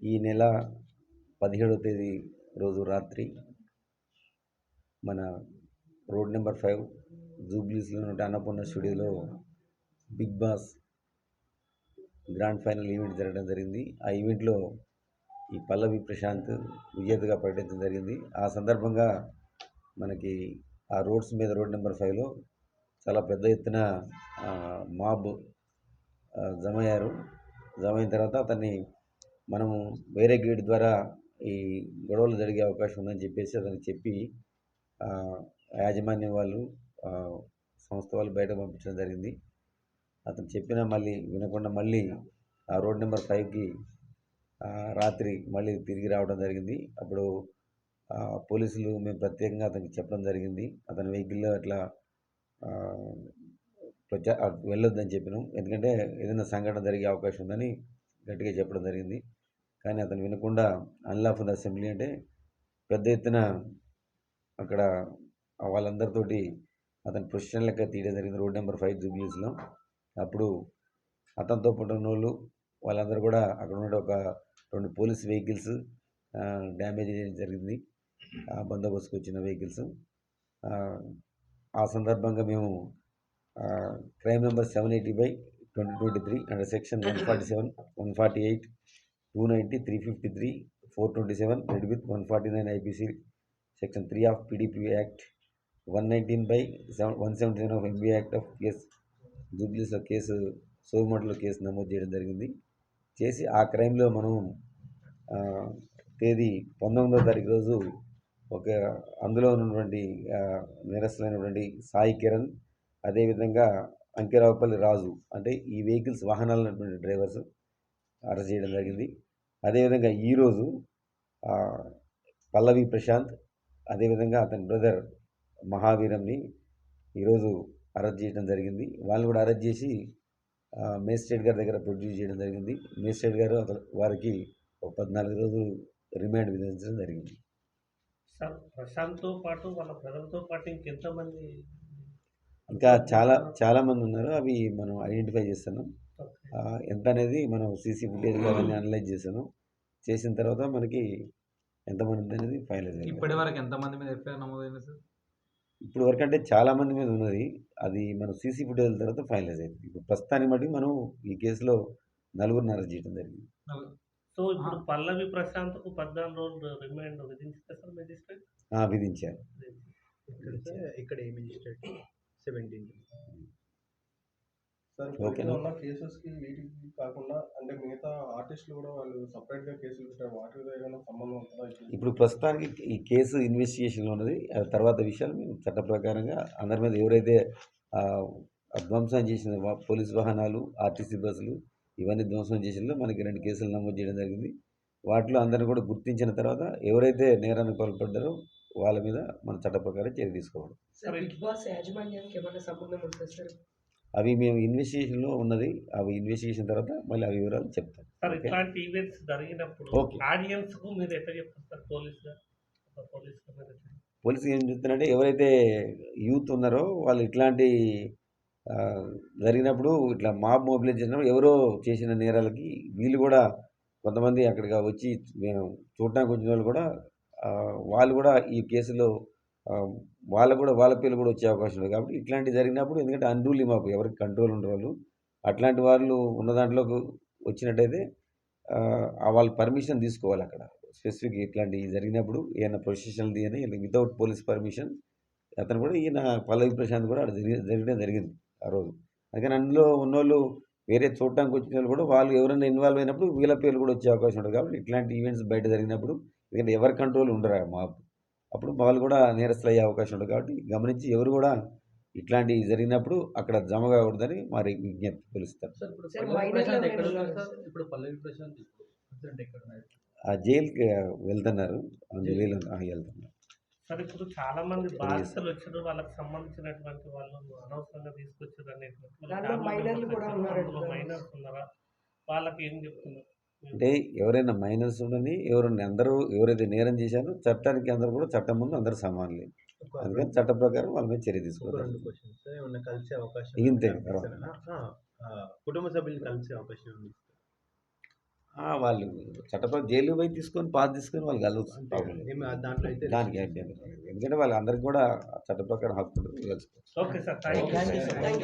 ఈ నెల 17వ తేదీ రోజు రాత్రి మన రోడ్ నెంబర్ 5 జూబ్లీస్లో ఉన్న అన్నపూర్ణ స్టూడియోలో Bigg Boss grand final event జరగడం జరిగింది. ఆ ఈవెంట్లో ఈ పల్లవి ప్రశాంత్ విజేతగా ప్రకటించడం జరిగింది. ఆ సందర్భంగా మనకి ఆ రోడ్ నెంబర్ 5లో చాలా పెద్ద ఎత్తున మాబ్ జమయ్యారు. జమైన తర్వాత అతన్ని మనము వేరే గేట్ ద్వారా ఈ గొడవలు జరిగే అవకాశం ఉందని చెప్పేసి అతనికి చెప్పి యాజమాన్యం వాళ్ళు సంస్థ వాళ్ళు బయట పంపించడం జరిగింది. అతను చెప్పినా మళ్ళీ వినకుండా మళ్ళీ ఆ రోడ్ నెంబర్ 5కి రాత్రి మళ్ళీ తిరిగి రావడం జరిగింది. అప్పుడు పోలీసులు మేము ప్రత్యేకంగా అతనికి చెప్పడం జరిగింది. అతని వెహికల్లో అట్లా వెళ్ళొద్దని చెప్పినాం. ఎందుకంటే ఏదైనా సంఘటన జరిగే అవకాశం ఉందని గట్టిగా చెప్పడం జరిగింది. కానీ అతను వినకుండా అన్లాఫుల్ అసెంబ్లీ అంటే పెద్ద ఎత్తున అక్కడ వాళ్ళందరితోటి అతను ప్రొఫెషనల్ లెక్క తీయడం జరిగింది రోడ్ నెంబర్ 5 జూబ్లీస్లో. అప్పుడు అతనితో పాటు ఉన్న వాళ్ళు వాళ్ళందరూ కూడా అక్కడ ఉన్న ఒక 2 పోలీస్ వెహికల్స్ డ్యామేజ్ చేయడం జరిగింది. బందోబస్తుకు వచ్చిన వెహికల్స్. ఆ సందర్భంగా మేము crime number 780/2023 under section 147, 148, 290, 353, 427 read with 149 IPC section 3 of PDP Act, 119/177 of MB Act of case జూబ్లీస్లో కేసు సోమట్లో కేసు నమోదు చేయడం జరిగింది. చేసి ఆ క్రైమ్లో మనం తేదీ 19వ తారీఖు రోజు ఒక అందులో ఉన్నటువంటి నేరస్తులైనటువంటి సాయి కిరణ్, అదేవిధంగా అంకిరావుపల్లి రాజు అంటే ఈ వెహికల్స్ వాహనాలు ఉన్నటువంటి డ్రైవర్స్ అరెస్ట్ చేయడం జరిగింది. అదేవిధంగా ఈరోజు పల్లవి ప్రశాంత్, అదేవిధంగా అతని బ్రదర్ మహావీరంని ఈరోజు అరెస్ట్ చేయడం జరిగింది. వాళ్ళు కూడా అరెస్ట్ చేసి మేజిస్ట్రేట్ గారి దగ్గర ప్రొడ్యూస్ చేయడం జరిగింది. మేజిస్ట్రేట్ గారు వారికి ఒక 14 రోజులు రిమాండ్ విధించడం జరిగింది. సార్ ప్రశాంత్తో పాటు వాళ్ళ బ్రదర్తో పాటు ఇంకెంతమంది? ఇంకా చాలామంది ఉన్నారు. అవి మనం ఐడెంటిఫై చేస్తున్నాం. ఎంత అనేది మనం సీసీ ఫుటేజ్లో అవన్నీ అనలైజ్ చేసాను. చేసిన తర్వాత మనకి ఎంతమంది ఉంది అనేది ఫైనలైజ్ అయింది. ఇప్పటి వరకు ఎంతమంది మీద ఎఫ్ఐఆర్ నమోదైంది సార్? ఇప్పుడు వరకు అంటే చాలామంది మీద ఉన్నది. అది మనం సీసీ ఫుటేజ్ తర్వాత ఫైనలైజ్ అయింది. ఇప్పుడు ప్రస్తుతానికి మటుకు మనం ఈ కేసులో 4గురిని అరెస్ట్ చేయడం జరిగింది. సో ఇప్పుడు పల్లవి ప్రశాంత్కు 14 రోజులు రిమాండ్ విధించారు సార్ మెజిస్ట్రేట్? విధించారు. ఇక్కడ ఏ మెజిస్ట్రేట్ 17 సార్ ఉన్న కేసెస్కి వీటికి కాకుండా అంటే మిగతా ఆర్టిస్టులు కూడా వాళ్ళు సపరేట్గా కేసులు పెట్టారు. వాటితో ఏమైనా సంబంధం ఉంటుందా? ఇప్పుడు ప్రస్తుతానికి ఈ కేసు ఇన్వెస్టిగేషన్లో ఉన్నది. తర్వాత విషయాలు మేము చట్ట ప్రకారంగా అందరి మీద ఎవరైతే ధ్వంసం చేసిన పోలీస్ వాహనాలు, ఆర్టీసీ బస్సులు ఇవన్నీ ధ్వంసం చేసిన మనకి 2 కేసులు నమోదు చేయడం జరిగింది. వాటిలో అందరిని కూడా గుర్తించిన తర్వాత ఎవరైతే నేరానికి పాల్పడ్డారో వాళ్ళ మీద మన చట్ట ప్రకారం చర్య తీసుకోవడం. అవి మేము ఇన్వెస్టిగేషన్లో ఉన్నది. అవి ఇన్వెస్టిగేషన్ తర్వాత మళ్ళీ ఆ వివరాలు చెప్తాం. సార్ ఇట్లాంటి ఈవెంట్స్ జరిగినప్పుడు ఆడియన్స్కు మీరు ఎట్లా చెప్తారు సార్? పోలీసు ఏం చెప్తున్నారంటే ఎవరైతే యూత్ ఉన్నారో వాళ్ళు ఇట్లాంటి జరిగినప్పుడు ఇట్లా మాబ్ మొబిలైజ్ చేసినప్పుడు ఎవరో చేసిన నేరాలకి వీళ్ళు కూడా కొంతమంది అక్కడికి వచ్చి మేము చూడటానికి వచ్చిన వాళ్ళు కూడా వాళ్ళు కూడా ఈ కేసులో వాళ్ళ పేర్లు కూడా వచ్చే అవకాశం ఉంది. కాబట్టి ఇట్లాంటివి జరిగినప్పుడు ఎందుకంటే అన్రూలీ మాకు ఎవరికి కంట్రోల్ ఉండరు వాళ్ళు అట్లాంటి వాళ్ళు ఉన్న దాంట్లోకి వచ్చినట్టయితే వాళ్ళు పర్మిషన్ తీసుకోవాలి. అక్కడ స్పెసిఫిక్ ఇట్లాంటివి జరిగినప్పుడు ఏమైనా ప్రొఫెషనల్ది అని వితౌట్ పోలీస్ పర్మిషన్ అతను కూడా ఈయన పల్లవి ప్రశాంత్ కూడా అక్కడ జరగడం జరిగింది ఆ రోజు. అందుకని అందులో ఉన్నోళ్ళు వేరే చూడటానికి వచ్చిన వాళ్ళు కూడా వాళ్ళు ఎవరైనా ఇన్వాల్వ్ అయినప్పుడు వీళ్ళ పేర్లు కూడా వచ్చే అవకాశం ఉంటుంది. కాబట్టి ఇట్లాంటి ఈవెంట్స్ బయట జరిగినప్పుడు ఎందుకంటే ఎవరి కంట్రోల్ ఉండరు మాకు, అప్పుడు వాళ్ళు కూడా నేరస్తులు అయ్యే అవకాశం ఉంటుంది. కాబట్టి గమనించి ఎవరు కూడా ఇట్లాంటివి జరిగినప్పుడు అక్కడ జమ కాకూడదని మరి విజ్ఞప్తి పిలుస్తారు. జైలుకి వెళ్తున్నారు. అందులో వెళ్తున్నారు. సార్ ఇప్పుడు చాలా మంది బాధితులు వచ్చారు, వాళ్ళకి సంబంధించినటువంటి వాళ్ళు అనవసరంగా తీసుకొచ్చారు అనేటువంటి మైనర్స్ ఉన్నారా? వాళ్ళకి ఏం చెప్తున్నారు అంటే ఎవరైనా మైనర్స్ ఉండని అందరూ ఎవరైతే నేరం చేశారో చట్టానికి అందరూ కూడా చట్టం ముందు అందరూ సమానులే. అందుకని చట్ట ప్రకారం వాళ్ళ మీద చర్య తీసుకోవాలి. కలిసే అవకాశం ఇంతే కుటుంబ సభ్యులు కలిసే అవకాశం ఉంది. వాళ్ళు చట్టప్రకారం జైలు పోయి తీసుకొని పాస్ తీసుకొని వాళ్ళు కలుగుతుంది ప్రాబ్లం లేదు. ఏమి దాంట్లో అయితే దానికి అభ్యంతరం లేదు. ఎందుకంటే వాళ్ళందరికీ కూడా చట్ట ప్రకారం హక్కు ఉంటుంది, కలుసుకోవచ్చు. Okay sir thank you.